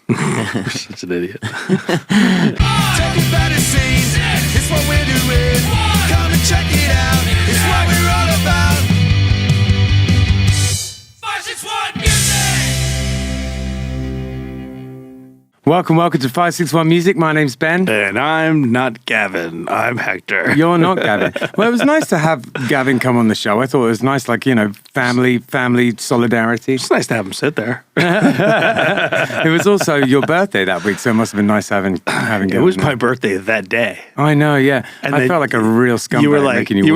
You're such an idiot. Talking about the scenes, it's what we're doing. Come and check it out, it's what we're all about. 561 Music! Welcome to 561 Music. My name's Ben. And I'm not Gavin. I'm Hector. You're not Gavin. Well, it was nice to have Gavin come on the show. I thought it was nice, like, family solidarity. It's nice to have him sit there. It was also your birthday that week, so it must have been nice having Gavin. It was my birthday that day. I know, yeah. And I felt like a real scumbag. You were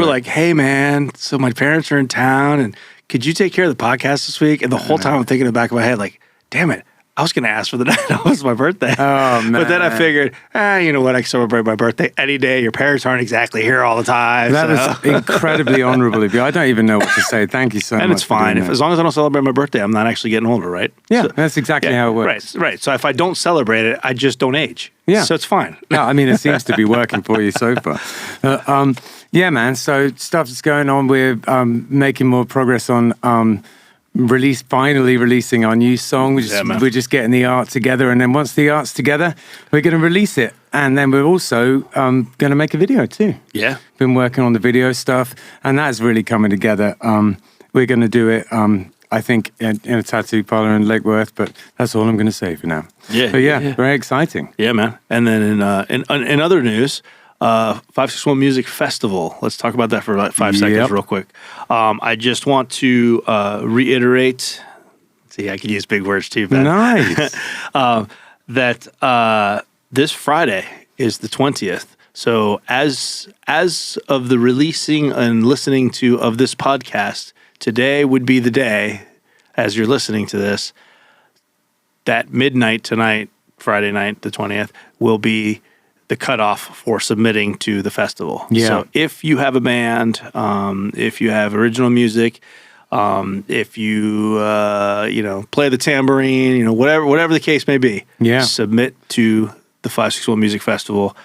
work. like, hey man, so my parents are in town, and could you take care of the podcast this week? And the whole time I'm thinking in the back of my head, like, damn it, I was going to ask for the night. That was my birthday. Oh, man. But then I figured, you know what? I can celebrate my birthday any day. Your parents aren't exactly here all the time. That was incredibly honorable of you. I don't even know what to say. Thank you so much. And it's fine. As long as I don't celebrate my birthday, I'm not actually getting older, right? Yeah, So, that's exactly how it works. Right. So if I don't celebrate it, I just don't age. Yeah. So it's fine. No, I mean, it seems to be working for you so far. Yeah, man. So stuff's going on. We're making more progress on finally releasing our new song. We're just getting the art together, and then once the art's together, we're going to release it, and then we're also going to make a video too. Yeah. Been working on the video stuff, and that's really coming together. We're going to do it, I think, in a tattoo parlor in Lake Worth, but that's all I'm going to say for now. Yeah. But yeah, very exciting. Yeah, man. And then in other news, 561 Music Festival. Let's talk about that for like 5 seconds real quick. I just want to reiterate, see, I can use big words too, Ben. Nice. That this Friday is the 20th. So as of the releasing and listening of this podcast, today would be the day, as you're listening to this, that midnight tonight, Friday night, the 20th, will be the cutoff for submitting to the festival. Yeah. So if you have a band, if you have original music, if you play the tambourine, whatever the case may be, submit to the 561 Music Festival.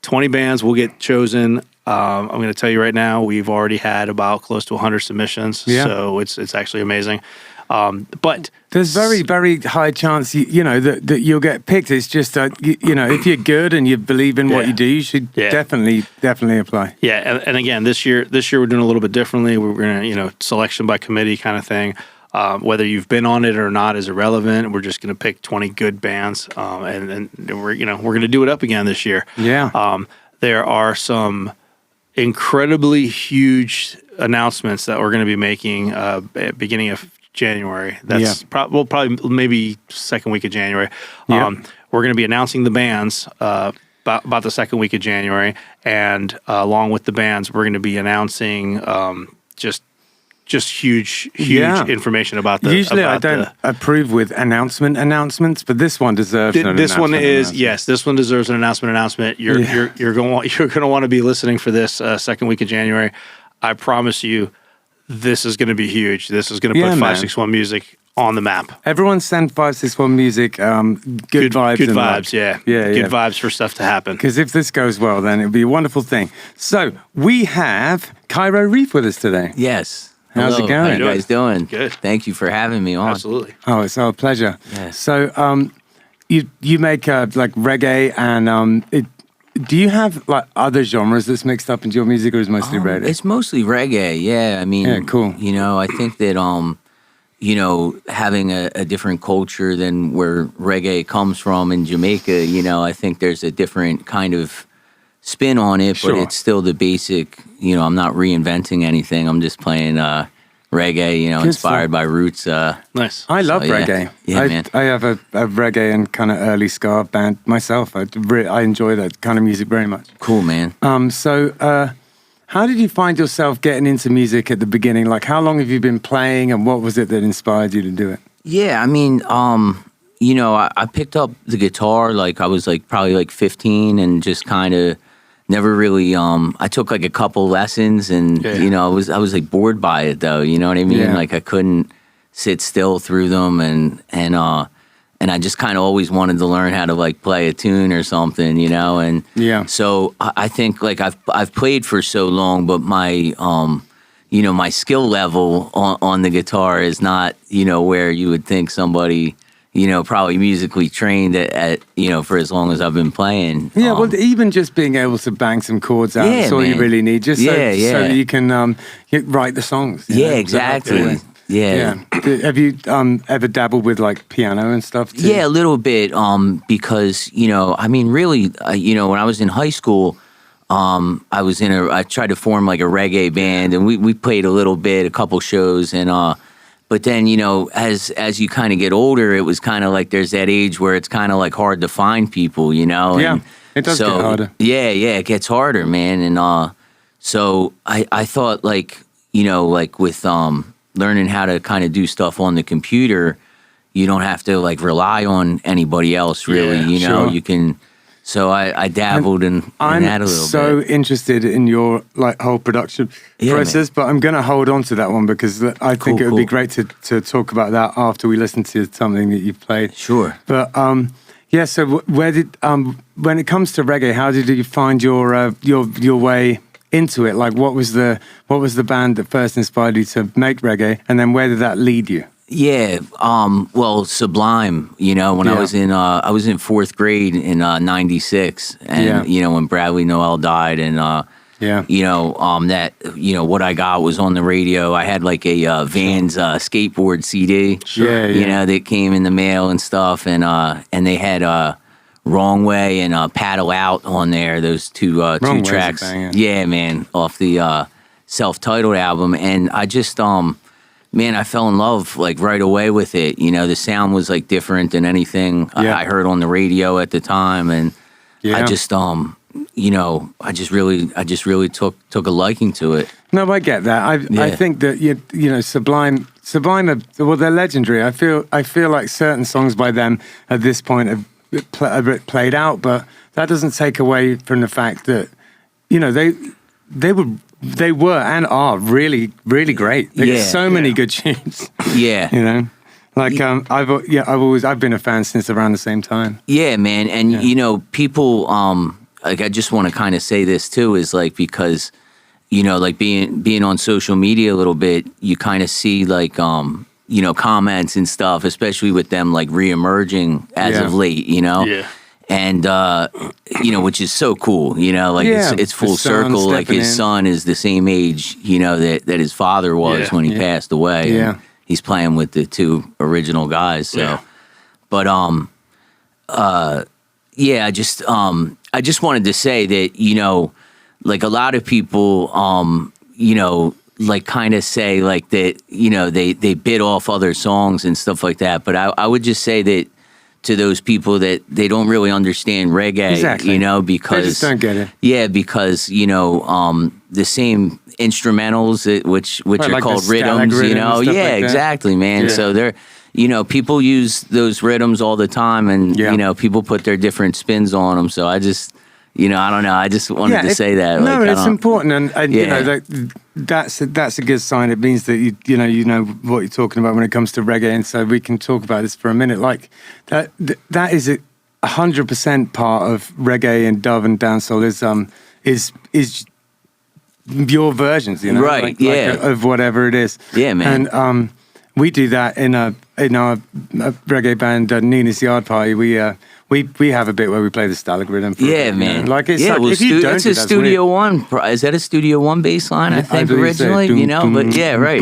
20 bands will get chosen. I'm going to tell you right now, we've already had about close to 100 submissions. Yeah. So it's actually amazing. But there's very, very high chance that you'll get picked. It's just if you're good and you believe in what you do, you should definitely apply. Yeah, and again, this year we're doing a little bit differently. We're gonna selection by committee kind of thing. Whether you've been on it or not is irrelevant. We're just gonna pick 20 good bands, and we're gonna do it up again this year. Yeah. There are some incredibly huge announcements that we're going to be making beginning of January. That's probably maybe second week of January. We're going to be announcing the bands about the second week of January, and along with the bands, we're going to be announcing just huge information about the. Usually, I don't approve with announcements, but this one deserves an announcement. This one is this one deserves an announcement. You're going to want to be listening for this second week of January. I promise you, this is going to be huge. This is going to put 561 Music on the map. Everyone send 561 Music good vibes. Good vibes, Good vibes for stuff to happen. Because if this goes well, then it'll be a wonderful thing. So we have Kairo Reef with us today. Yes. How's it going? How you guys doing? Good. Thank you for having me on. Absolutely. Oh, it's our pleasure. Yes. So you make like reggae and do you have like other genres that's mixed up into your music, or is it mostly reggae? It's mostly reggae, yeah. I mean, cool. I think that, having a different culture than where reggae comes from in Jamaica, I think there's a different kind of spin on it, but it's still the basic, I'm not reinventing anything. I'm just playing reggae, inspired by roots. Nice. I love reggae. Yeah, man. I have a reggae and kind of early ska band myself. I enjoy that kind of music very much. Cool, man. So how did you find yourself getting into music at the beginning? Like, how long have you been playing, and what was it that inspired you to do it? Yeah, I mean, I picked up the guitar, like, I was, like, probably, like, 15, and just kind of never really, I took, like, a couple lessons, and, I was, like, bored by it, though, you know what I mean? Yeah. Like, I couldn't sit still through them, and I just kind of always wanted to learn how to, like, play a tune or something, and so I think, like, I've played for so long, but my, my skill level on the guitar is not, where you would think somebody, probably musically trained at for as long as I've been playing. Yeah, well, even just being able to bang some chords out is all you really need, just so that you can write the songs. Yeah, exactly. Yeah. Have you ever dabbled with like piano and stuff too? Yeah, a little bit. Because really, when I was in high school, I tried to form like a reggae band, and we played a little bit, a couple shows, and but then as you kind of get older, it was kind of like there's that age where it's kind of like hard to find people, Yeah, it does get harder. Yeah, it gets harder, man, and so I thought like with learning how to kind of do stuff on the computer, you don't have to like rely on anybody else really. You can. So I dabbled in that a little bit. I'm so interested in your like whole production process, but I'm going to hold on to that one because I think it would be great to talk about that after we listen to something that you've played. Sure. But so where did when it comes to reggae, how did you find your way into it? Like what was the band that first inspired you to make reggae, and then where did that lead you? Yeah, well, Sublime, when I was in fourth grade in '96, and when Bradley Noel died, and that what I got was on the radio. I had like a Vans skateboard CD, that came in the mail and stuff, and they had Wrong Way and Paddle Out on there. Those two tracks, yeah, man, off the self-titled album, and I just man, I fell in love like right away with it. The sound was like different than anything I heard on the radio at the time, and I just I just really took a liking to it. No, I get that. I think that Sublime, well, they're legendary. I feel like certain songs by them at this point have played out, but that doesn't take away from the fact that they were and are really, really great. They get so many good tunes. Yeah. Like I've been a fan since around the same time. Yeah, man. And people like I just want to kind of say this too is like because like being on social media a little bit, you kind of see like comments and stuff, especially with them like reemerging as of late, Yeah. And which is so cool, like it's full circle. Like his son is the same age, that his father was when he passed away. Yeah, and he's playing with the two original guys. So, but I just wanted to say that like a lot of people like kind of say like that they bit off other songs and stuff like that. But I would just say that to those people that they don't really understand reggae, because they just don't get it. Yeah, because the same instrumentals which are like called rhythms, like exactly, man. Yeah. So they're people use those rhythms all the time, and people put their different spins on them. So I just I don't know. I just wanted to say that. No, like, it's important, and that's a good sign. It means that you know what you're talking about when it comes to reggae, and so we can talk about this for a minute. Like that is 100% part of reggae and dub and dancehall is your versions, right? Of whatever it is. Yeah, man. And we do that in our reggae band, Nina's Yard Party. We have a bit where we play the Stalag rhythm. Man. Like it's if you don't, it's a Studio One. Is that a Studio One bass line? I think originally, but right.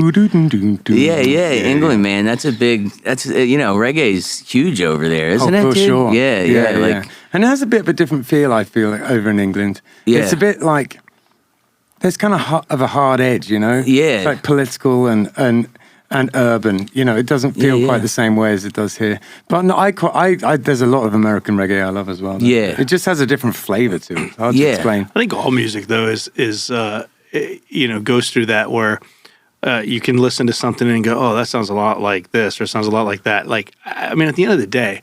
England, man. That's a big. That's reggae's huge over there, isn't it? For dude? sure. Yeah. And it has a bit of a different feel. I feel like, over in England. Yeah. It's a bit like there's kind of a hard edge, Yeah. It's like political and urban, it doesn't feel quite the same way as it does here. But no, I there's a lot of American reggae I love as well. Yeah, it just has a different flavor to it. It's hard to explain. I think all music though is goes through that where you can listen to something and go, oh, that sounds a lot like this or sounds a lot like that. Like, I mean, at the end of the day,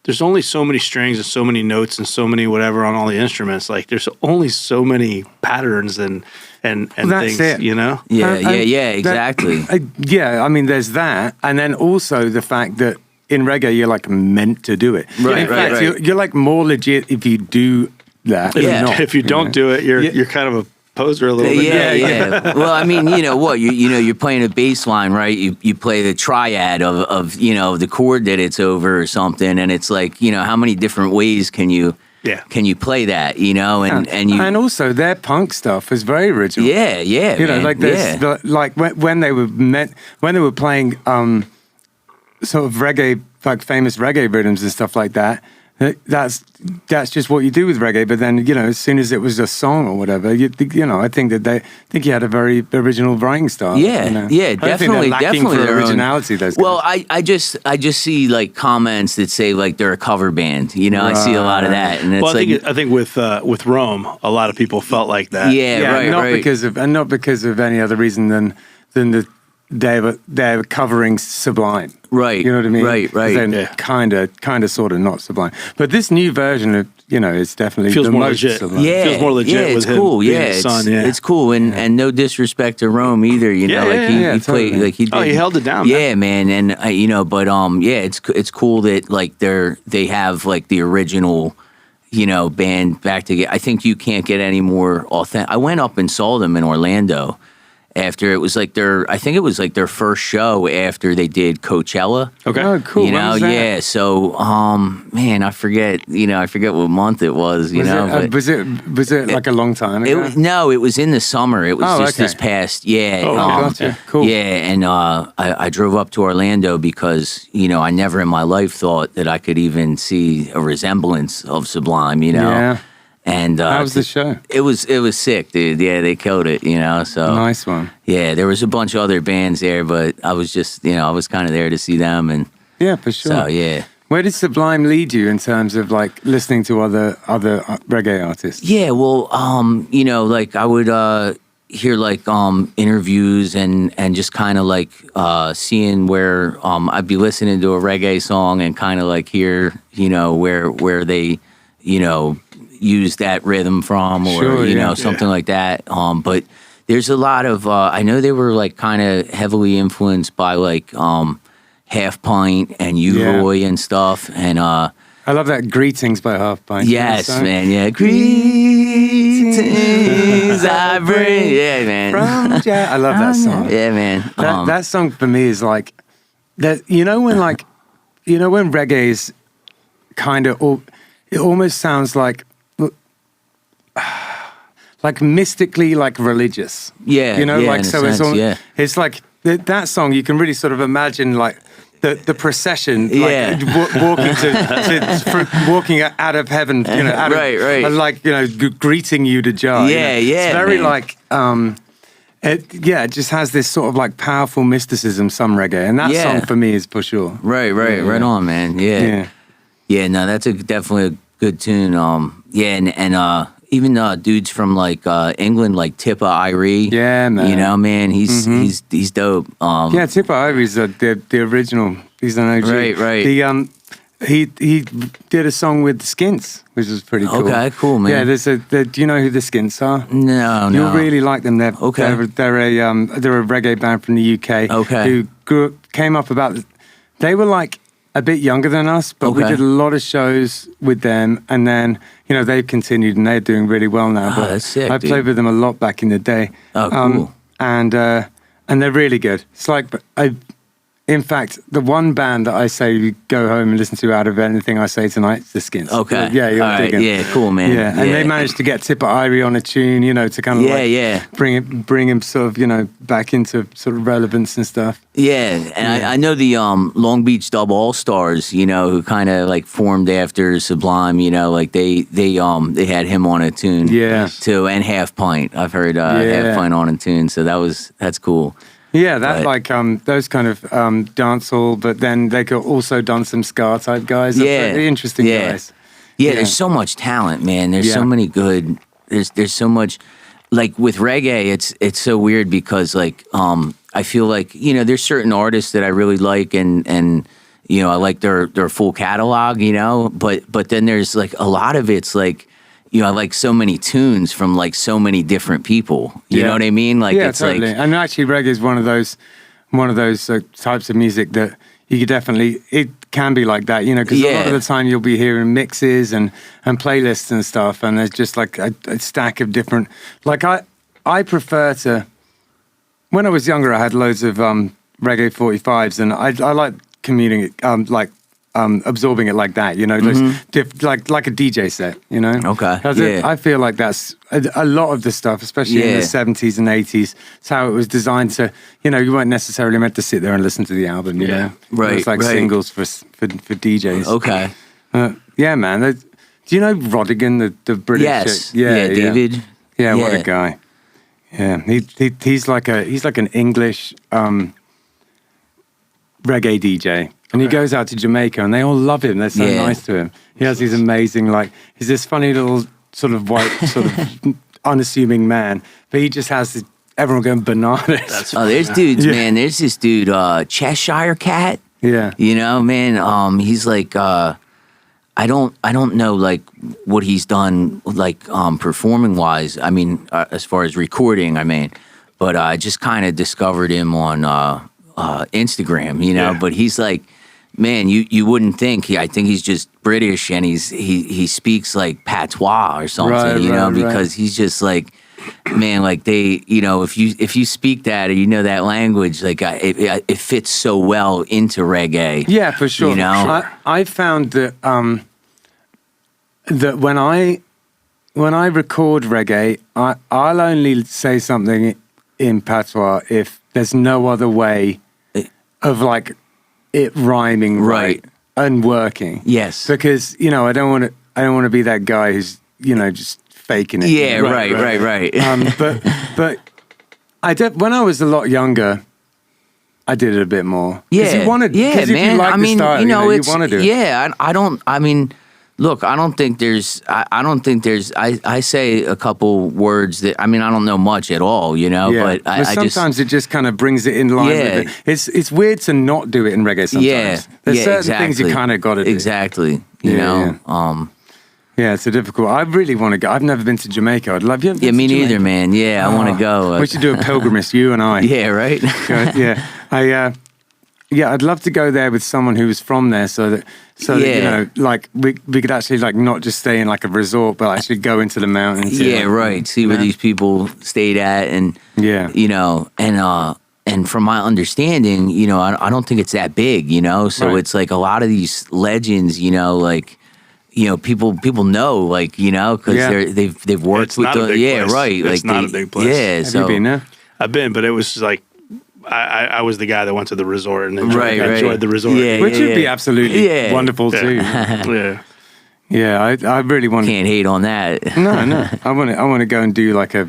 there's only so many strings and so many notes and so many whatever on all the instruments. Like, there's only so many patterns and that's things, it. Yeah, exactly. I mean, there's that, and then also the fact that in reggae you're like meant to do it. Right, in fact, you're like more legit if you do that. If you don't do it, you're kind of poser a little bit. Yeah. Well, I mean, you know what? You're playing a bass line, right? You play the triad of the chord that it's over or something, and it's like, how many different ways can you play that, and also their punk stuff is very original. Yeah, like there's like when they were playing sort of reggae, like famous reggae rhythms and stuff like that. That's just what you do with reggae. But then, as soon as it was a song or whatever, I think you had a very original writing style. Yeah, yeah, definitely, definitely for originality. Those well, guys. I just see like comments that say like they're a cover band. I see a lot of that, and it's I think with Rome, a lot of people felt like that. Yeah, right, not because of any other reason than they were covering Sublime. Right. You know what I mean? Right. Then kind of, sort of not Sublime. But this new version of, it's definitely feels the more most legit. Sublime. Yeah, feels more legit. Yeah, it's with cool. Him Yeah, being his son. Yeah, it's cool. And no disrespect to Rome either. He played totally. like he did. Oh, he held it down. Yeah, man. And but it's cool that like they have like the original, band back together. I think you can't get any more authentic. I went up and saw them in Orlando. After it was like their first show after they did Coachella. Okay. Oh, cool. When was that? Yeah. So, man, I forget what month it was. Was it like a long time ago? No, it was in the summer. It was just this past. Yeah. Gotcha. Cool. Yeah, and I drove up to Orlando because I never in my life thought that I could even see a resemblance of Sublime. Yeah. And how was the show? It was sick, dude. Yeah, they killed it. So nice one. Yeah, there was a bunch of other bands there, but I was just I was kind of there to see them, and yeah, for sure. So yeah. Where did Sublime lead you in terms of like listening to other reggae artists? Yeah, well, like I would hear like interviews and just kind of like seeing where I'd be listening to a reggae song and kind of like hear where they use that rhythm from, or something like that. But there's a lot of I know they were like kind of heavily influenced by like Half Pint and U-Roy and stuff. And I love that Greetings by Half Pint. Yes, man. Yeah, greetings I bring. Yeah, man. I love that song. Yeah, man. That song for me is like that. When reggae is kind of, it almost sounds like mystically like religious. Yeah. like so sense, it's like that song you can really sort of imagine like the procession walking out of heaven, right. Like greeting you to Jah. Yeah, It's very man. like it just has this sort of like powerful mysticism, some reggae, and that song for me is for sure. Right on, man. Yeah, no, that's definitely a good tune. And even dudes from like England, like Tippa Irie. Yeah, man. Man, he's dope. Tippa Irie's the original. He's an OG. Right. He did a song with the Skints, which was pretty cool. Okay, cool, man. Yeah, do you know who the Skints are? No. You'll really like them. They're a reggae band from the UK. Okay. Who came up about. They were like a bit younger than us, but we did a lot of shows with them, and then they've continued and they're doing really well now. Oh, that's sick. I played with them a lot back in the day. Oh, cool. And they're really good. It's like in fact, the one band that I say you go home and listen to out of anything I say tonight is the Skins. Okay. Yeah, you're digging. Yeah, cool, man. Yeah, and they managed to get Tippa Irie on a tune, to kind of bring him sort of, back into sort of relevance and stuff. Yeah, and I know the Long Beach Dub All Stars, who kind of like formed after Sublime, like they had him on a tune, too, and Half Pint. I've heard Half Pint on a tune, so that's cool. Yeah, those kind of dancehall, but then they could also done some ska type guys. Really interesting guys. Yeah, there's so much talent, man. There's so many good. There's so much. Like with reggae, it's so weird because like I feel like there's certain artists that I really like and I like their full catalog, but then there's like a lot of it's like. I like so many tunes from like so many different people. You know what I mean? Like it's totally. And actually, reggae is one of those types of music that you could definitely. It can be like that, because a lot of the time you'll be hearing mixes and playlists and stuff, and there's just like a stack of different. Like I prefer to. When I was younger, I had loads of reggae 45s, and I like absorbing it like that, you know, like a DJ set, you know. Okay. I feel like that's a lot of the stuff, especially in the 70s and 80s. It's how it was designed to, you know, you weren't necessarily meant to sit there and listen to the album, you know. Right. It was like singles for DJs. Okay. Yeah, man. Do you know Rodigan, the British? Yes. chick? Yeah, David. Yeah, what a guy. Yeah, he's like an English reggae DJ, and he goes out to Jamaica, and they all love him. They're so nice to him. He has these amazing, like, he's this funny little sort of white, sort of unassuming man, but he just has everyone going bananas. There's dudes, man. There's this dude, Cheshire Cat. Yeah, you know, man. He's like, I don't know like what he's done like performing wise. I mean, as far as recording, I mean, but I just kind of discovered him on Instagram, you know. But he's like, man, you wouldn't think. I think he's just British, and he speaks like patois or something, you know, because he's just like, man, like they, you know, if you speak that or you know that language, like it fits so well into reggae. Yeah, for sure. You know, I found that that when I record reggae, I'll only say something in patois if there's no other way of like it rhyming right and working. Yes, because you know I don't want to be that guy who's, you know, just faking it. Yeah, right. But I did when I was a lot younger. I did it a bit more. Yeah, you wanted, man. If you like the style, you know, you want to do it. Yeah, I don't. I mean, look, I don't think there's. I say a couple words that. I mean, I don't know much at all, you know. Yeah. But I sometimes it just kind of brings it in line with it. It's weird to not do it in reggae sometimes. Yeah, there's certain things you kind of got to do. Exactly. You know. Yeah, it's a difficult. I really want to go. I've never been to Jamaica. I'd love you. Yeah, me neither, man. Yeah, I want to go. We should do a pilgrimage, you and I. Yeah, right. I'd love to go there with someone who was from there, so that you know, like we could actually like not just stay in like a resort, but actually go into the mountains. Yeah, right. See where these people stayed at, and you know, and from my understanding, you know, I don't think it's that big, you know. So it's like a lot of these legends, you know, like. You know, people know, like, you know, because they've worked with the right. It's like not a big place. Yeah, Have you been there? I've been, but it was like I was the guy that went to the resort and enjoyed the resort. Yeah, which would be absolutely wonderful too. I really want. Can't hate on that. No, I want to go and do like a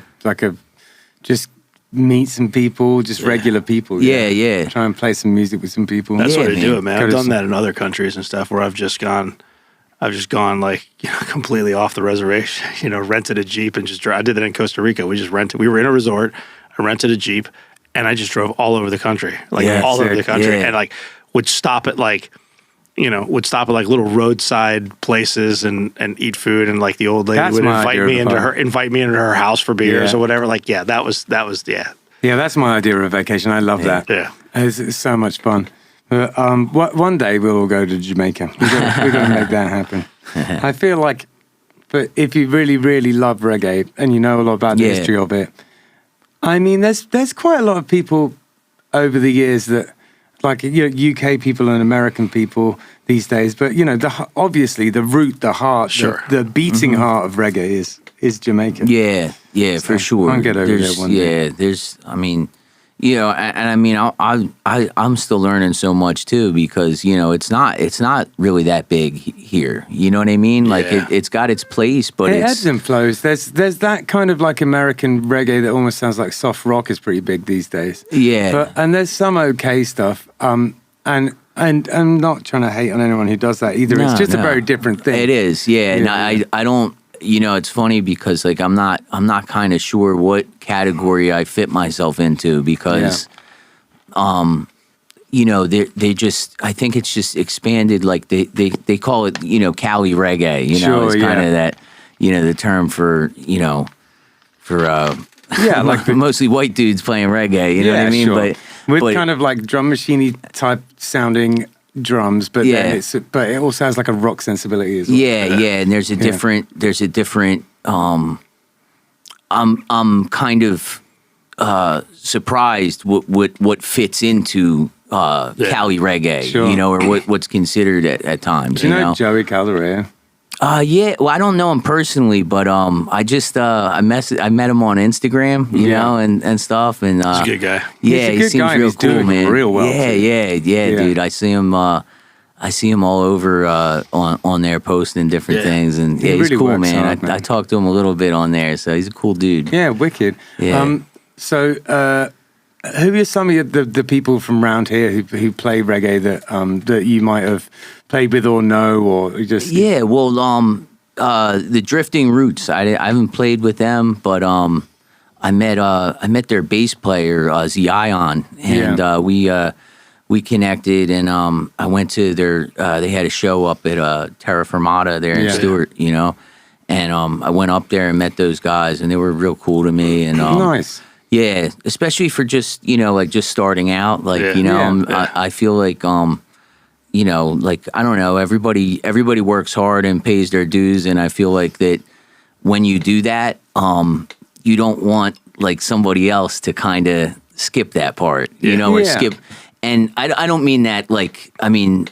just meet some people, just regular people. Yeah. Try and play some music with some people. That's what I do, man. I've done that in other countries and stuff where I've just gone like, you know, completely off the reservation, you know, rented a Jeep and just I did that in Costa Rica. We were in a resort, I rented a Jeep and I just drove all over the country, like all over the country and like would stop at like, you know, little roadside places and eat food. And like the old lady would invite me into her house for beers or whatever. Like, that was. Yeah, that's my idea of a vacation. I love that. Yeah. It's so much fun. One day we'll all go to Jamaica. We're going to make that happen. I feel like, but if you really, really love reggae and you know a lot about the history of it, I mean, there's quite a lot of people over the years that, like, you know, UK people and American people these days. But you know, obviously the root, the heart, the beating heart of reggae is Jamaica. Yeah, so for sure. I'll get over there one day. There's, I mean. You know, and I mean, I'm still learning so much too, because you know it's not really that big here. You know what I mean? Like it's got its place, but it it's ebbs and flows. There's that kind of like American reggae that almost sounds like soft rock is pretty big these days. Yeah, and there's some okay stuff. And I'm not trying to hate on anyone who does that either. It's just a very different thing. It is, and I don't. You know, it's funny because like I'm not kind of sure what category I fit myself into because, you know, they just I think it's just expanded. Like they call it, you know, Cali reggae. You know, it's kind of that, you know, the term for, you know, for like mostly white dudes playing reggae. You know what I mean? Sure. With kind of like drum machine-y type sounding drums, but then it also has like a rock sensibility as well. Yeah, and there's a different I'm kind of surprised what fits into Cali reggae, Sure. you know, or what's considered at times. Do you know Joey Calderea? Yeah. Well, I don't know him personally, but I just I met him on Instagram, you know, and stuff. And He's a good guy. Yeah, he seems real he's cool, doing man. real well. Yeah, dude. I see him all over on there posting different things, and He he's really cool, works man. hard, man. I talked to him a little bit on there, so he's a cool dude. Yeah, wicked. Yeah. So, who are some of the people from around here who play reggae that you might have played with or know, or just? Yeah, well, the Drifting Roots. I haven't played with them, but I met their bass player Zion, and we connected, and I went to their. They had a show up at Terra Firmata there in Stewart, you know, and I went up there and met those guys, and they were real cool to me. And Nice. Yeah, especially for just, you know, like just starting out, like, you know, I feel like, you know, like, I don't know, everybody works hard and pays their dues. And I feel like that when you do that, you don't want like somebody else to kind of skip that part, you know, or skip. And I don't mean that like, I mean,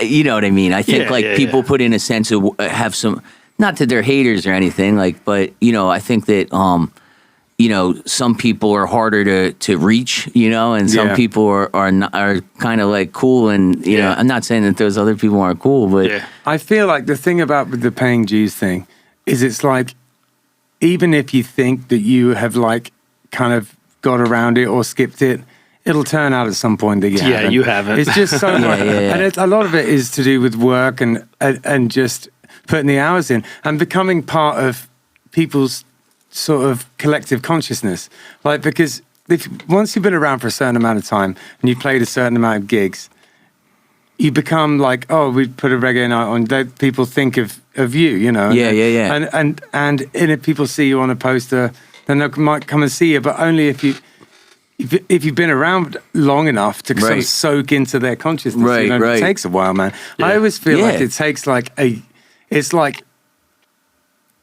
you know what I mean? I think people put in a sense of have some, not that they're haters or anything, like, but, you know, I think that, you know, some people are harder to reach, you know, and some people are kind of like cool, and you know, I'm not saying that those other people aren't cool, but I feel like the thing about the paying dues thing is it's like, even if you think that you have like kind of got around it or skipped it, it'll turn out at some point that you haven't. Yeah, you haven't. It's just so much, and a lot of it is to do with work and just putting the hours in and becoming part of people's sort of collective consciousness, like, because once you've been around for a certain amount of time and you've played a certain amount of gigs, you become like, oh, we put a reggae night on, that people think of you, you know. And if people see you on a poster, then they might come and see you, but only if you've been around long enough to sort of soak into their consciousness. You know, it takes a while, man. I always feel like it takes like it's like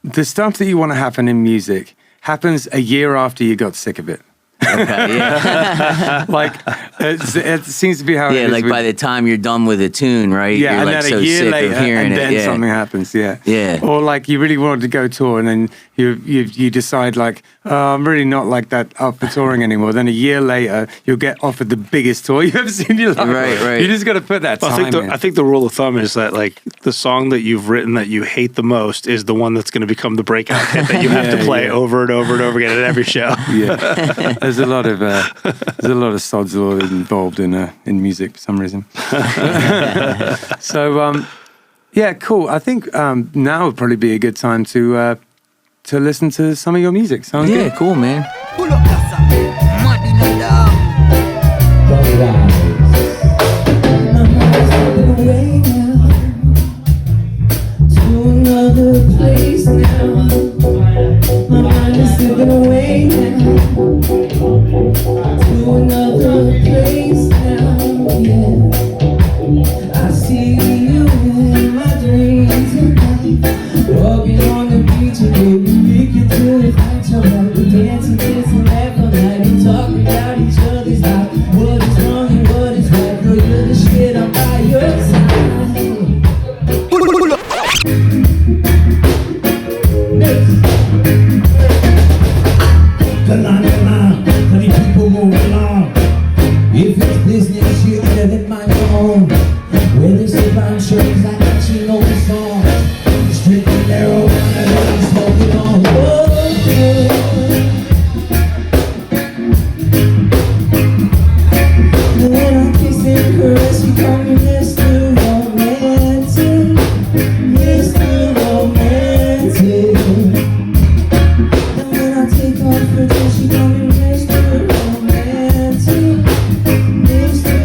the stuff that you want to happen in music happens a year after you got sick of it. Okay, like it seems to be how it is. Like by the time you're done with a tune, right? Yeah, you're and like then so a year sick later, of hearing and then it. something happens. Yeah. Or like you really wanted to go tour, and then you decide like, oh, I'm really not like that up for touring anymore. Then a year later, you'll get offered the biggest tour you've ever seen in your life. Right. You just got to put that time in. I think the rule of thumb is that like the song that you've written that you hate the most is the one that's going to become the breakout hit that you have to play over and over and over again at every show. There's a lot of sods involved in music for some reason. So cool. I think now would probably be a good time to listen to some of your music. Sounds good. Yeah, cool, man. Pull up, casa. Money, no doubt. To another place now. My mind is slipping away now. To another place now. Yeah. I see you in my dreams tonight. Walking on the beach and baby, we can do it right. So we dance and kiss and laugh all night and talk about each other's life. What is wrong and what is right? Girl, you're the shit, I'm by your side. Come on, honey, people move along. If it's business, you better mind your own. Where there's a brown shirts, I got you know the song. Strictly narrow, I'm smoking on. When I kiss and caress, you call me Mr. Romantic. Mr. Romantic. And when I take off her dress, she call me Mr. Romantic. Mr.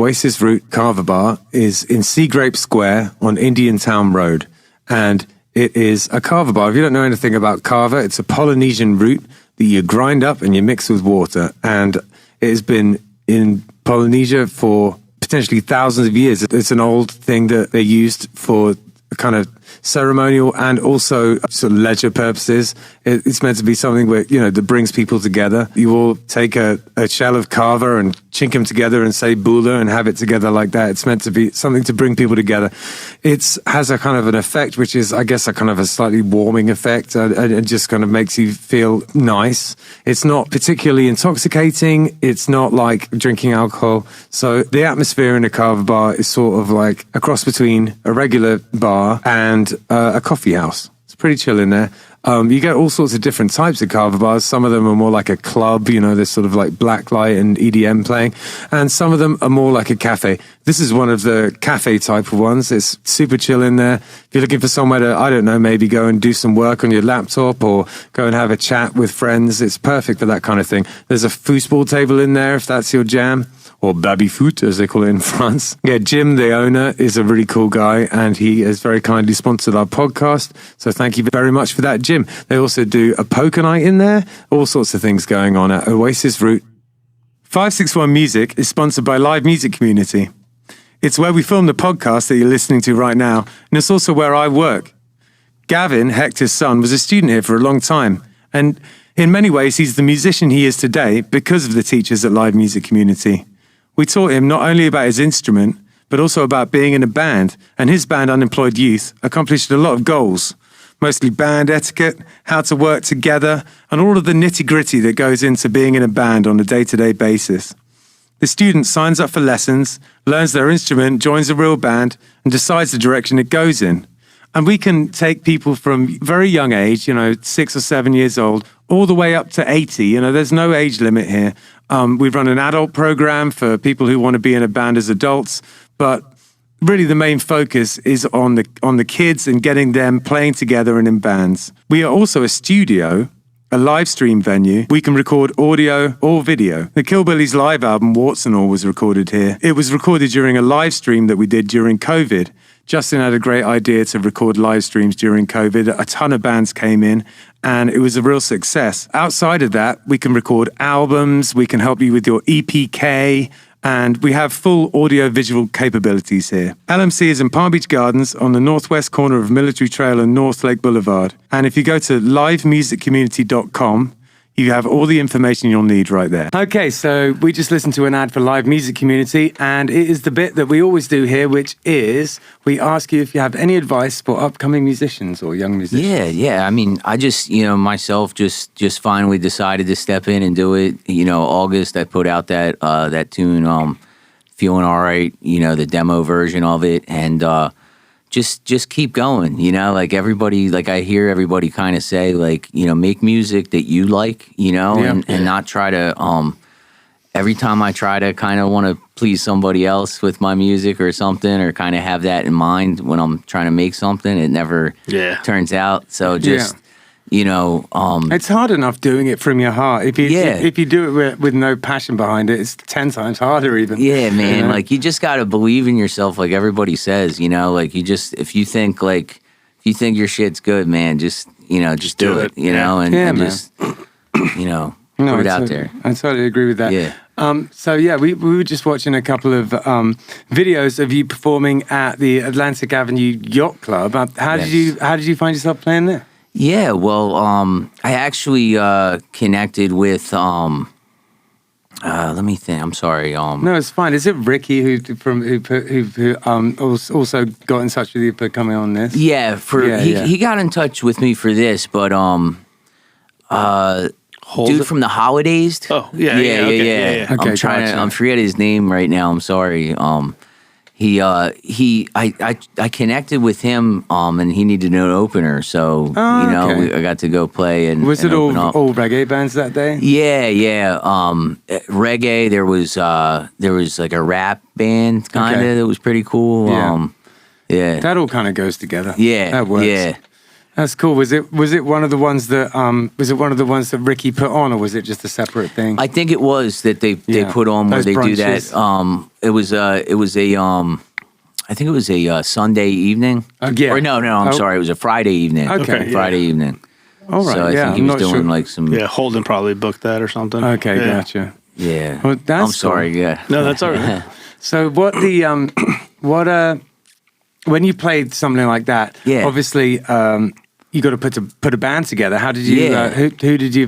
Oasis Root Kava Bar is in Sea Grape Square on Indiantown Rd. And it is a Kava bar. If you don't know anything about Kava, it's a Polynesian root that you grind up and you mix with water. And it has been in Polynesia for potentially thousands of years. It's an old thing that they used for kind of ceremonial and also sort of leisure purposes. It's meant to be something where, that brings people together. You will take a shell of kava and chink them together and say bula and have it together like that. It's meant to be something to bring people together. It has a kind of an effect, which is, I guess, a kind of a slightly warming effect. It just kind of makes you feel nice. It's not particularly intoxicating. It's not like drinking alcohol. So the atmosphere in a kava bar is sort of like a cross between a regular bar and a coffee house. It's pretty chill in there. You get all sorts of different types of kava bars. Some of them are more like a club, there's sort of like black light and EDM playing. And some of them are more like a cafe. This is one of the cafe type of ones. It's super chill in there. If you're looking for somewhere to, I don't know, maybe go and do some work on your laptop or go and have a chat with friends, it's perfect for that kind of thing. There's a foosball table in there if that's your jam. Or baby-foot, as they call it in France. Yeah, Jim, the owner, is a really cool guy, and he has very kindly sponsored our podcast. So thank you very much for that, Jim. They also do a poker night in there, all sorts of things going on at Oasis Root. 561 Music is sponsored by Live Music Community. It's where we film the podcast that you're listening to right now, and it's also where I work. Gavin, Hector's son, was a student here for a long time, and in many ways, he's the musician he is today because of the teachers at Live Music Community. We taught him not only about his instrument, but also about being in a band, and his band, Unemployed Youth, accomplished a lot of goals, mostly band etiquette, how to work together, and all of the nitty-gritty that goes into being in a band on a day-to-day basis. The student signs up for lessons, learns their instrument, joins a real band, and decides the direction it goes in. And we can take people from very young age, 6 or 7 years old, all the way up to 80. There's no age limit here. We've run an adult program for people who want to be in a band as adults, but really the main focus is on the kids and getting them playing together and in bands. We are also a studio, a live stream venue. We can record audio or video. The Killbillies live album, Warts and All, was recorded here. It was recorded during a live stream that we did during COVID. Justin had a great idea to record live streams during COVID. A ton of bands came in, and it was a real success. Outside of that, we can record albums, we can help you with your EPK, and we have full audio-visual capabilities here. LMC is in Palm Beach Gardens on the northwest corner of Military Trail and North Lake Boulevard. And if you go to livemusiccommunity.com, you have all the information you'll need right there. Okay, so we just listened to an ad for Live Music Community, and it is the bit that we always do here, which is we ask you if you have any advice for upcoming musicians or young musicians. Yeah. I mean, I just, myself just finally decided to step in and do it. August, I put out that tune, Feeling All Right, the demo version of it, and just keep going, like everybody, like I hear everybody kind of say, like, make music that you like, and not try to, every time I try to kind of want to please somebody else with my music or something, or kind of have that in mind when I'm trying to make something, it never turns out. So just, it's hard enough doing it from your heart. If you do it with no passion behind it, it's 10 times harder even. Yeah, man. Like you just got to believe in yourself, like everybody says, like if you think your shit's good, man, just do it, and just, put it out there. I totally agree with that. Yeah. We were just watching a couple of videos of you performing at the Atlantic Avenue Yacht Club. How did you find yourself playing there? Yeah, well, I actually connected with. Let me think. I'm sorry. No, it's fine. Is it Ricky who also got in touch with you for coming on this? Yeah, he got in touch with me for this, but dude from the Holidays. Oh, yeah. Okay, I'm forgetting his name right now. I'm sorry. I connected with him, and he needed an opener, so I got to go play and. Was it all reggae bands that day? Yeah. Reggae. There was like a rap band kind of that was pretty cool. Yeah. That all kind of goes together. Yeah, that works. Yeah. That's cool. Was it one of the ones that Ricky put on, or was it just a separate thing? I think it was that they put on where Those they do brunches. that. It was a I think it was a Sunday evening. Yeah. Or no, I'm sorry. It was a Friday evening. Okay. Friday evening. All right. So I think he I'm was not doing sure. like some. Yeah, Holden probably booked that or something. Okay, Yeah. gotcha. Yeah. Well, that's I'm sorry. cool. Yeah. No, that's all right. So when you played something like that, Yeah. obviously you got to put a band together. How did you? Yeah.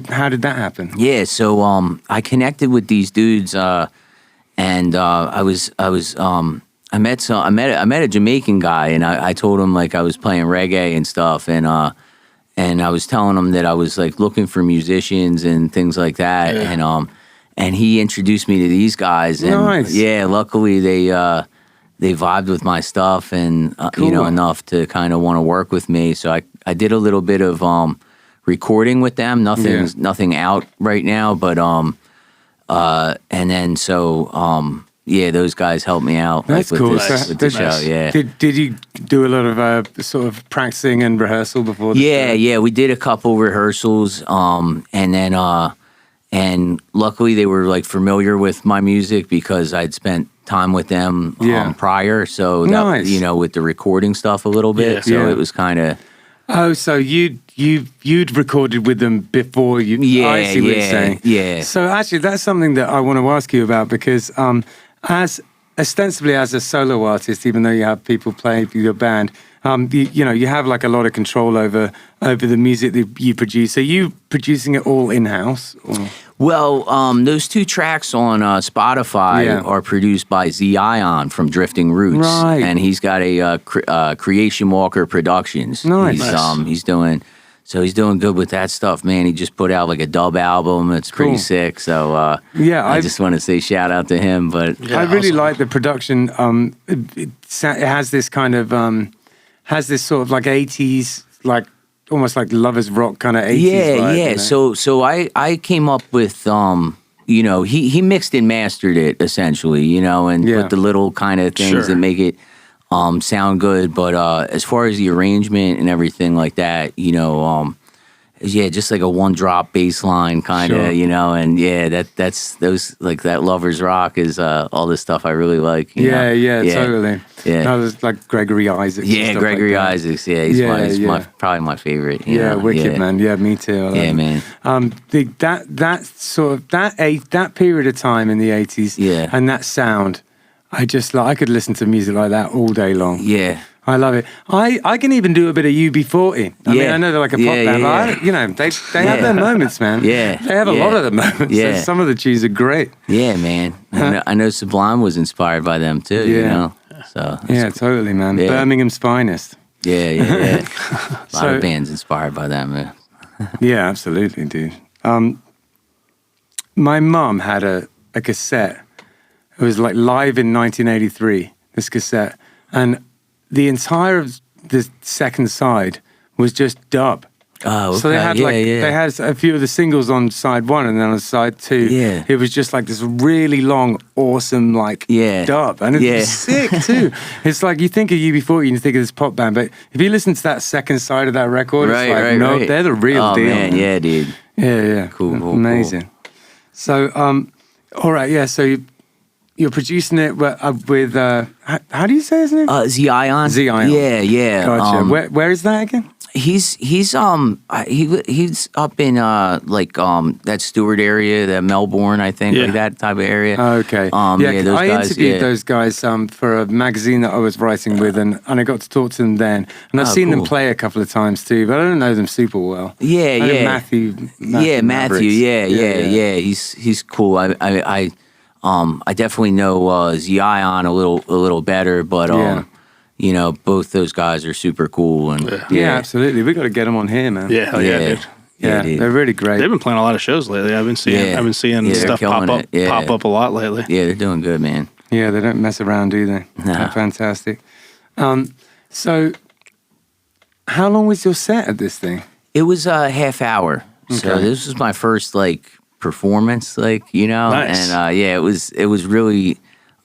How did that happen? Yeah, so I connected with these dudes, and I met a Jamaican guy, and I told him like I was playing reggae and stuff, and I was telling him that I was like looking for musicians and things like that, and he introduced me to these guys, and Nice. yeah, luckily they vibed with my stuff, and Cool. enough to kind of want to work with me. So I did a little bit of recording with them. Nothing out right now, but and then those guys helped me out. That's with cool. This, So with the show. Yeah. Did you do a lot of sort of practicing and rehearsal before? Yeah, we did a couple rehearsals, and then and luckily they were like familiar with my music because I'd spent time with them prior. So that, Nice. with the recording stuff a little bit. Yeah. So Yeah. it was kind of. Oh, so you'd recorded with them before you? I see what you're saying. Yeah. So actually, that's something that I want to ask you about because as ostensibly as a solo artist, even though you have people playing for your band, you have like a lot of control over the music that you produce. Are you producing it all in house? Well, those two tracks on Spotify are produced by Z Ion from Drifting Roots, Right. and he's got a Creation Walker Productions. Nice. He's doing good with that stuff, man. He just put out like a dub album. It's pretty Cool. sick. So I just want to say shout out to him. But I really like the production. It has this kind of has this sort of like 80s, like almost like lovers rock kind of 80s vibe, you know? So I came up with he mixed and mastered it essentially, and put the little kind of things that make it sound good. But as far as the arrangement and everything like that, just like a one drop bass line kind of, and that's those like that lovers rock is all this stuff I really like. Totally. Yeah. No, there's like Gregory Isaacs. and Yeah, stuff Gregory like that. Isaacs. Yeah, he's probably my favorite. you know? Wicked man. Yeah, me too. I like Yeah, it. man. That sort of that period of time in the 80s. Yeah. And that sound, I could listen to music like that all day long. Yeah. I love it. I can even do a bit of UB40. I mean, I know they're like a pop band, but they have their moments, man. Yeah. They have a lot of the moments. Yeah. Some of the tunes are great. Yeah, man. I know Sublime was inspired by them too. So Yeah, totally, man. Yeah. Birmingham's finest. yeah. A lot of bands inspired by them, man. Yeah, absolutely, dude. My mum had a cassette. It was like live in 1983, this cassette. And the entire of the second side was just dub. Oh, okay. So they had they had a few of the singles on side one, and then on side two, it was just like this really long, awesome dub, and it was sick too. It's like you think of UB40 and you think of this pop band, but if you listen to that second side of that record, it's like they're the real deal. Man. Yeah, dude. Yeah. Cool. Amazing. So, all right, yeah. So you're producing it with how do you say his name? Z Ion. Z Ion. Yeah. Gotcha. Where is that again? He's up in that Stewart area, that Melbourne, I think, like that type of area. Okay. Those I guys, interviewed those guys for a magazine that I was writing with, and I got to talk to them then. And I've seen them play a couple of times too, but I don't know them super well. I know Matthew. Matthew. Yeah. He's cool. I definitely know Z Ion a little better, but both those guys are super cool. And absolutely. We got to get them on here, man. Yeah, hell yeah, dude. Yeah, dude. they're really great. They've been playing a lot of shows lately. I've been seeing stuff pop up a lot lately. Yeah, they're doing good, man. Yeah, they don't mess around, do they? No. They're fantastic. So, how long was your set at this thing? It was a half hour. So this was my first performance, Nice. and it was really.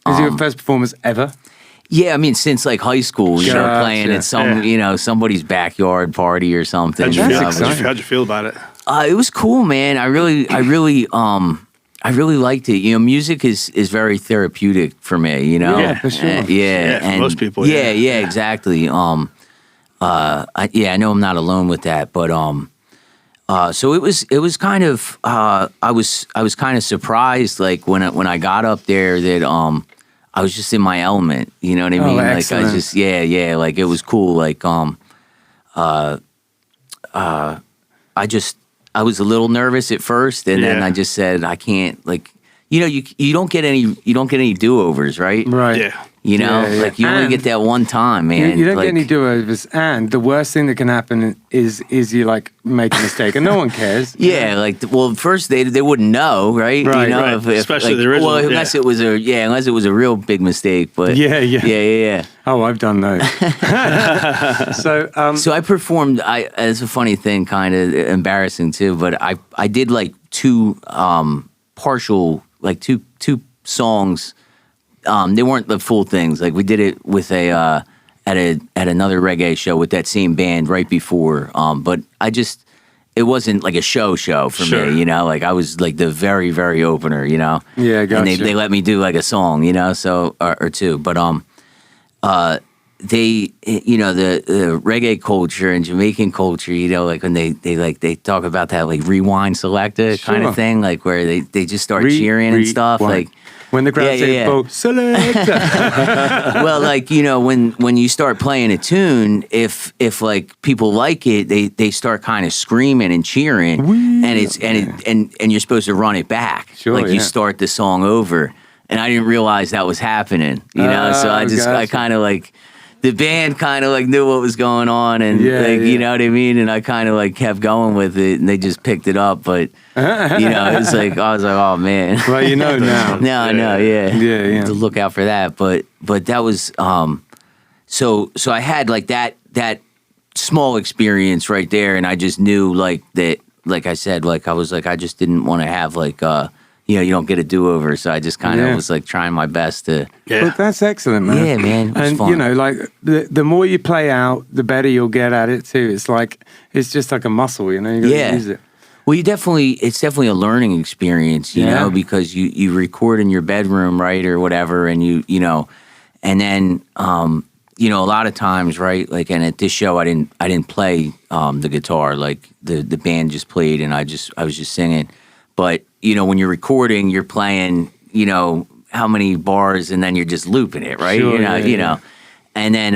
Was it your first performance ever? Yeah, I mean, since like high school, you know, Gotcha. playing at some, you know, somebody's backyard party or something. How'd you you feel? know, How'd you feel about it? It was cool, man. I really liked it. You know, music is very therapeutic for me. You know, Yeah, for sure. Yeah, for most people, Yeah, yeah. exactly. I know I'm not alone with that, but so it was kind of I was kind of surprised, like when I got up there that I was just in my element. You know what I mean? Like excellent. I just like it was cool. Like I was a little nervous at first, and then Yeah. I just said I can't, like, you know, you don't get any do-overs, right? Right. Yeah. You know, Yeah, yeah. like you only And get that one time, man. You don't like, get any do-overs, and the worst thing that can happen is you like make a mistake, and no one cares. Yeah, like well, first they wouldn't know, right? Right, you know, right. Especially like, the original, Well, unless yeah. it was a real big mistake, but Yeah. Oh, I've done those. So, So I performed. It's a funny thing, kind of embarrassing too, but I did like two partial, like two songs. They weren't the full things. Like we did it with at another reggae show with that same band right before. But it wasn't like a show for Sure. me, you know. Like I was like the very, very opener, you know. Yeah, And gotcha. they let me do like a song, you know, so or two. But they, you know, the reggae culture and Jamaican culture, you know, like when they talk about that like rewind selector kind Sure. of thing, like where they just start cheering and stuff, Rewind. like. When the crowd says, yeah. "Oh, select." Well, like, you know, when you start playing a tune, if like people like it, they start kind of screaming and cheering, and you're supposed to run it back. Sure, like you yeah. start the song over, and I didn't realize that was happening. You know, so I gotcha. kind of like. The band kind of like knew what was going on, and Yeah, like, yeah. you know what I mean. And I kind of like kept going with it, and they just picked it up. But you know, it's like I was like, oh man. Well, you know now. No, I know, yeah. Yeah. To look out for that. But that was so I had like that small experience right there, and I just knew like that, like I said, like I was like I just didn't want to have like you know, you don't get a do-over, so I just kind of Yeah. was like trying my best to. Yeah. But that's excellent, man. Yeah, man, it was And fun. you know, like the more you play out, the better you'll get at it too. It's just like a muscle, you know. You got to Yeah. use it. Well, it's definitely a learning experience, you Yeah. know, because you record in your bedroom, right, or whatever, and you know, and then you know, a lot of times, right, like, and at this show, I didn't play the guitar, like the band just played, and I was just singing, but you know, when you're recording, you're playing, you know, how many bars, and then you're just looping it, right, Sure, you know, and then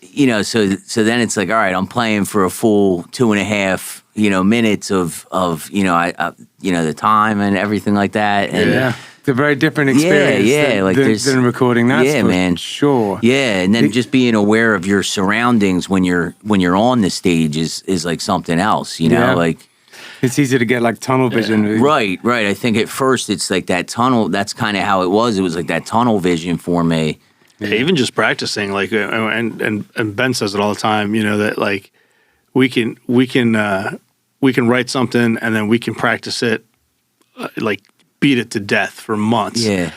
you know, so then it's like, all right, I'm playing for a full 2.5. You know, minutes of you know, I you know, the time and everything like that, and Yeah. It's a very different experience like there's than recording. That's yeah, for man, sure. yeah, and then just being aware of your surroundings when you're on the stage is like something else, you know, Yeah. like It's easy to get like tunnel vision. right. I think at first it's like that tunnel. That's kind of how it was. It was like that tunnel vision for me. Yeah, even just practicing, like, and Ben says it all the time. You know that like we can write something and then we can practice it, like beat it to death for months. Yeah,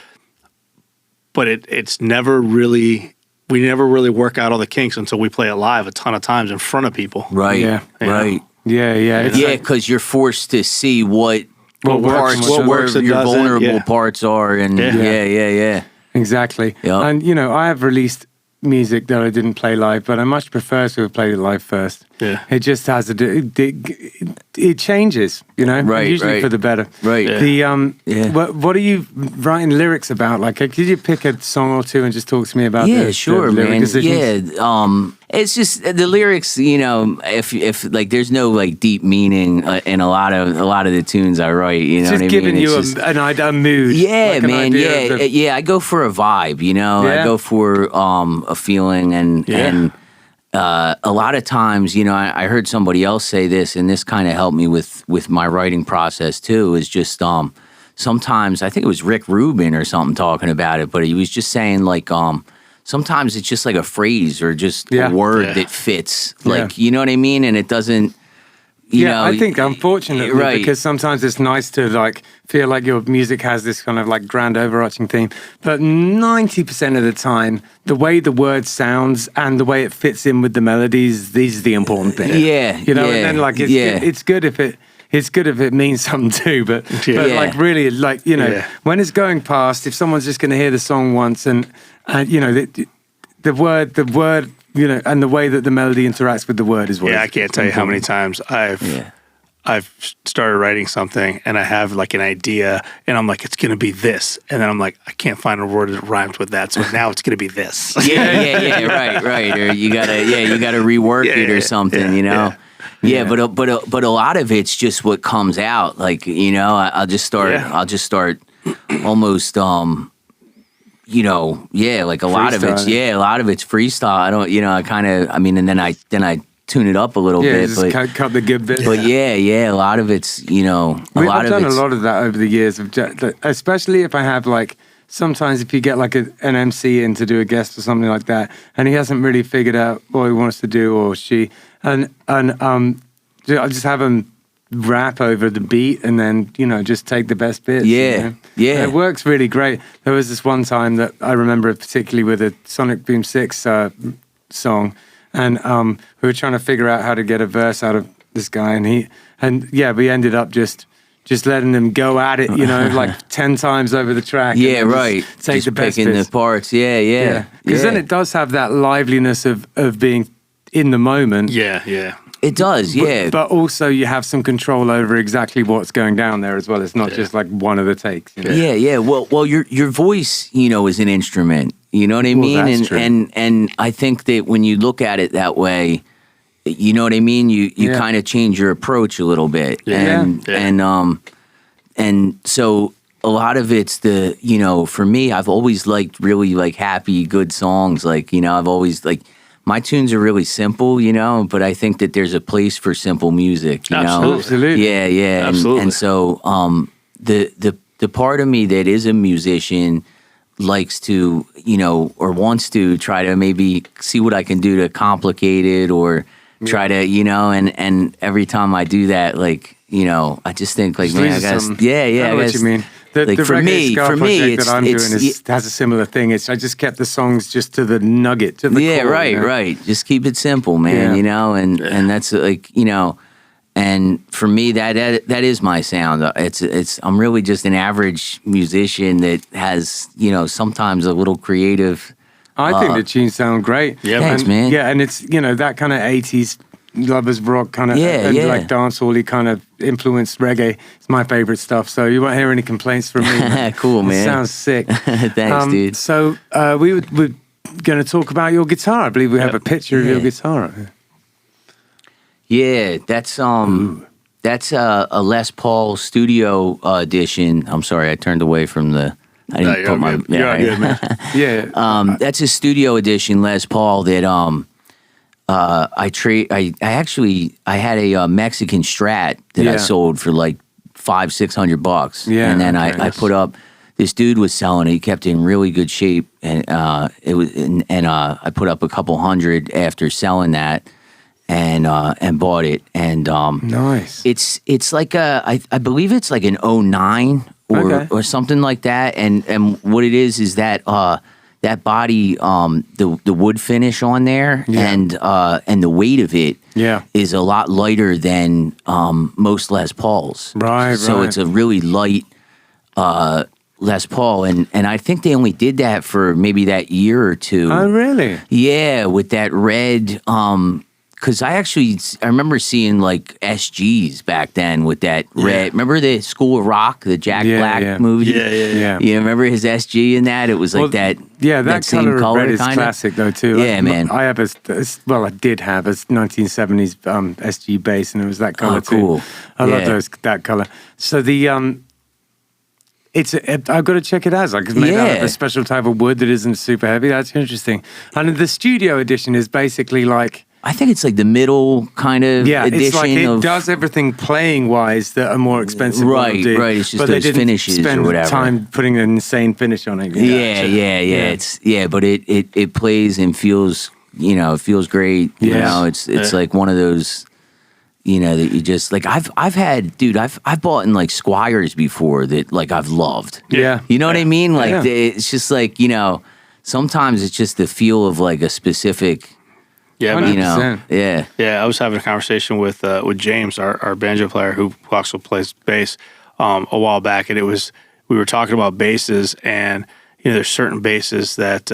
But it's never really. We never really work out all the kinks until we play it live a ton of times in front of people. right. Yeah. Right. Yeah. It's Yeah, like- because you're forced to see what What works parts, and what works and your doesn't, vulnerable yeah. parts are, and Yeah. yeah. Exactly. Yep. And, you know, I have released music that I didn't play live, but I much prefer to have played it live first. Yeah. It just has it changes, you know, Right, usually right. for the better. Right. Yeah. The Yeah. what are you writing lyrics about? Like, could you pick a song or two and just talk to me about Yeah, the sure, lyric man. decisions? Yeah, it's just the lyrics. You know, if like there's no like deep meaning in a lot of the tunes I write. You know Just what I mean? giving you It's just- a mood. yeah, like an man. idea Yeah, of the- yeah. I go for a vibe. You know, Yeah. I go for a feeling, and a lot of times, you know, I heard somebody else say this, and this kind of helped me with my writing process too. Is just sometimes I think it was Rick Rubin or something talking about it, but he was just saying like sometimes it's just like a phrase or just Yeah. a word Yeah. that fits, like you know what I mean, and it doesn't. I think unfortunately, right. because sometimes it's nice to like feel like your music has this kind of like grand overarching theme, but 90% of the time, the way the word sounds and the way it fits in with the melodies, these are the important bit. Yeah, and then like it's good if it means something too, but like really like when it's going past, if someone's just going to hear the song once and the word and the way that the melody interacts with the word is what. Yeah, I can't tell you how many times I've started writing something and I have like an idea and I'm like, it's going to be this. And then I'm like, I can't find a word that rhymes with that. So now it's going to be this. Right. Or you gotta rework it or something, Yeah, but a lot of it's just what comes out. Like, I'll just start almost, like a lot of it's freestyle. I don't, and then I tune it up a little bit. Just cut the good bits. But a lot of it's, I've done a lot of that over the years, especially if I have like, sometimes if you get like an MC in to do a guest or something like that, and he hasn't really figured out what he wants to do or she, and I just have him rap over the beat and then, just take the best bits. Yeah. It works really great. There was this one time that I remember particularly with a Sonic Boom 6 song, and we were trying to figure out how to get a verse out of this guy, and we ended up just letting him go at it, like 10 times over the track. Yeah, right. Take just the best picking bits. the parts. Yeah. Because then it does have that liveliness of being in the moment. Yeah. It does, yeah. But also you have some control over exactly what's going down there as well. It's not just like one of the takes. Yeah. Well, your voice, is an instrument. You know what I mean? That's true. And I think that when you look at it that way, you know what I mean? You kind of change your approach a little bit. And so a lot of it's for me, I've always liked really like happy, good songs. Like, I've always like, my tunes are really simple, but I think that there's a place for simple music, Absolutely. Yeah. Absolutely. And so the part of me that is a musician likes to, or wants to try to maybe see what I can do to complicate it or try to, and every time I do that, like, I just think like, man, I guess, I know what you mean. Like the for me, that I'm doing has a similar thing. I just kept the songs just to the nugget, to the core, right. Just keep it simple, man. And that's like, and for me that is my sound. I'm really just an average musician that has sometimes a little creative. I think the tunes sound great. Yeah, thanks, man. Yeah, and it's that kind of 80s lovers rock kind of like dancehall-y kind of influenced reggae. It's my favorite stuff, so you won't hear any complaints from me. Man. Cool, man. It sounds sick. Thanks, dude. So we're going to talk about your guitar. I believe we have a picture of your guitar. Yeah, that's a Les Paul studio edition. I'm sorry, I turned away from the. I didn't put my. Good. Good, man. Yeah. That's a studio edition Les Paul that I had a Mexican Strat that I sold for like $500-600. Yeah, and then okay. I put up. This dude was selling it. He kept it in really good shape, and I put up a couple hundred after selling that, and bought it. And nice. It's like I believe it's like an 09 or something like that. And what it is that that body, the wood finish on there, and the weight of it is a lot lighter than most Les Pauls. Right. So it's a really light Les Paul, and I think they only did that for maybe that year or two. Oh, really? Yeah, with that red. Because I remember seeing like SGs back then with that red. Remember the School of Rock, the Jack Black movie? Yeah. You remember his SG in that? It was like that. Yeah, that same color red is kinda. classic though too. Yeah, man. I have I did have a 1970s SG bass, and it was that color cool. too. I love that color. So the I've got to check it out. Like it's made out of a special type of wood that isn't super heavy. That's interesting. And the studio edition is basically like. I think it's like the middle kind of edition. It's like it does everything playing wise that a more expensive one would do. Right. It's just but those they didn't finishes spend or whatever. Time putting an insane finish on it. Yeah. But it plays and feels, it feels great. You know, it's like one of those, you know, that you just like I've had, dude, I've bought in like Squires before that like I've loved. Yeah. You know what I mean? Like Yeah. it's just like, you know, sometimes it's just the feel of like a specific, Yeah, you man. know, 100%. yeah. Yeah, I was having a conversation with James, our banjo player, who also plays bass, a while back, and we were talking about basses, and you know, there's certain basses that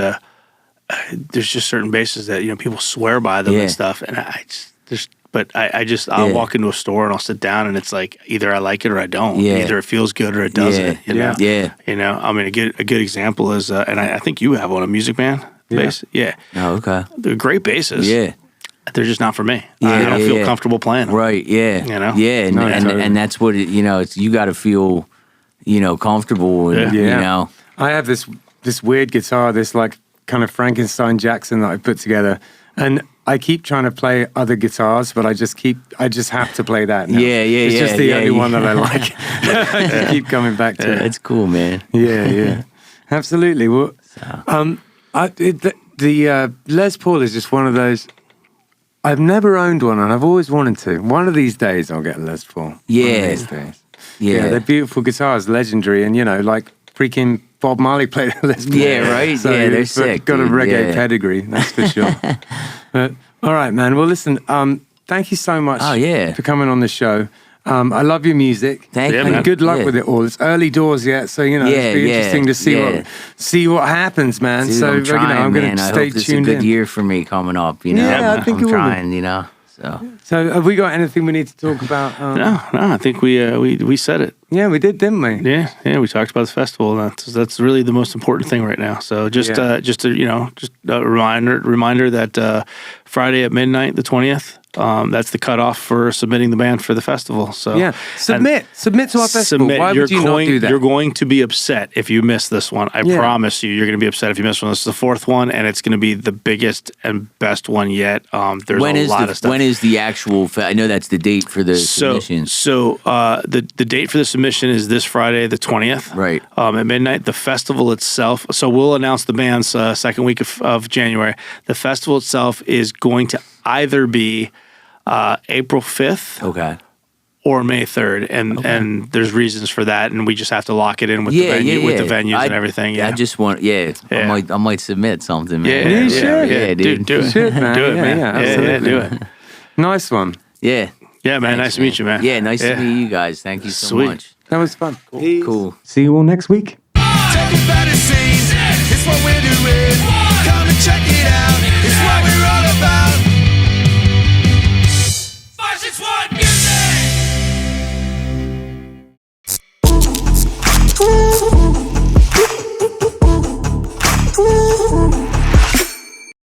you know people swear by them Yeah. and stuff, and I'll walk into a store and I'll sit down, and it's like either I like it or I don't. Yeah. Either it feels good or it doesn't. You know? Yeah. You know, I mean, a good example is, and I think you have one, a Music Man bass. Yeah. Oh, okay. They're great basses. Yeah. They're just not for me. Yeah, I don't feel yeah. comfortable playing them. Right. Yeah. You know? Yeah. And, No, and, totally. and that's what it, you know, it's, you got to feel, you know, comfortable and, Yeah. you Yeah. know. I have this weird guitar, this like kind of Frankenstein Jackson that I put together, and I keep trying to play other guitars, but I just have to play that now. Yeah, yeah, It's just the yeah, only yeah. one that I like. I just keep coming back to it. It's cool, man. Yeah. Absolutely. Well, the Les Paul is just one of those. I've never owned one, and I've always wanted to. One of these days, I'll get a Les Paul. One of Yeah. these days. Yeah. They're beautiful guitars, legendary, and you know, like freaking Bob Marley played a Les Paul. Yeah, right? Yeah, they're you've sick, Got a dude. reggae Yeah. pedigree, that's for sure. All right, man. Well, listen. Thank you so much. Oh, yeah. For coming on the show. I love your music. Thank Yeah, you. And man. good luck Yeah. with it all. It's early doors yet, so you know Yeah, it's be yeah, interesting to yeah. see what happens, man. Dude, so I'm trying, you know, I'm going man. to I stay hope this is a tuned good in. year for me coming up, you know. Yeah, I think I'm it will be. trying, you know. So have we got anything we need to talk about? No, I think we said it. Yeah, we did, didn't we? Yeah, we talked about the festival. That's really the most important thing right now. So just a reminder that Friday at midnight, the 20th. That's the cutoff for submitting the band for the festival. So Yeah, submit to our festival. Why would you not do that? You're going to be upset if you miss this one. I Yeah. promise you, you're going to be upset if you miss one. This is the fourth one, and it's going to be the biggest and best one yet. There's When a is lot of stuff. when is the actual? I know that's the date for the submissions. So the date for the submission is this Friday, the 20th, Right. At midnight. The festival itself. So we'll announce the band's second week of January. The festival itself is going to either be April 5th Okay. or May 3rd, and there's reasons for that, and we just have to lock it in with the venue, with the venues and everything. Yeah, I just want, I might submit something, man. yeah, You should. yeah, dude. do it, Should, man. do it, Yeah, man. yeah, Yeah, absolutely. do it. Nice one. Yeah. Yeah, man. Thanks, Nice to meet you, man. Yeah, nice to meet you guys. Thank you so Sweet. much. That was fun. Cool. See you all next week.